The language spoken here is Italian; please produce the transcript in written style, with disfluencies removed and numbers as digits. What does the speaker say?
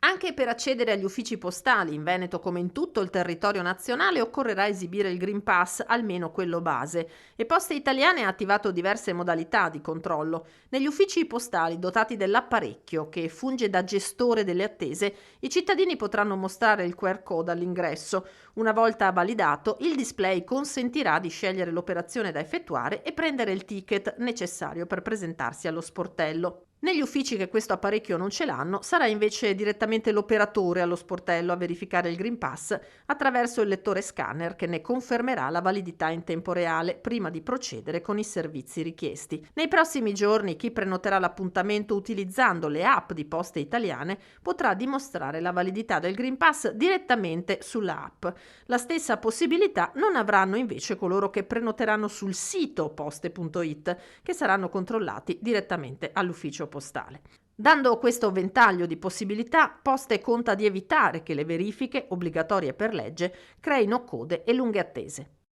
Anche per accedere agli uffici postali in Veneto come in tutto il territorio nazionale occorrerà esibire il Green Pass, almeno quello base, e Poste Italiane ha attivato diverse modalità di controllo. Negli uffici postali dotati dell'apparecchio che funge da gestore delle attese, i cittadini potranno mostrare il QR code all'ingresso. Una volta validato, il display consentirà di scegliere l'operazione da effettuare e prendere il ticket necessario per presentarsi allo sportello. Negli uffici che questo apparecchio non ce l'hanno, sarà invece direttamente l'operatore allo sportello a verificare il Green Pass attraverso il lettore scanner che ne confermerà la validità in tempo reale prima di procedere con i servizi richiesti. Nei prossimi giorni chi prenoterà l'appuntamento utilizzando le app di Poste Italiane potrà dimostrare la validità del Green Pass direttamente sulla app. La stessa possibilità non avranno invece coloro che prenoteranno sul sito poste.it, che saranno controllati direttamente all'ufficio postale. Dando questo ventaglio di possibilità, Poste conta di evitare che le verifiche, obbligatorie per legge, creino code e lunghe attese.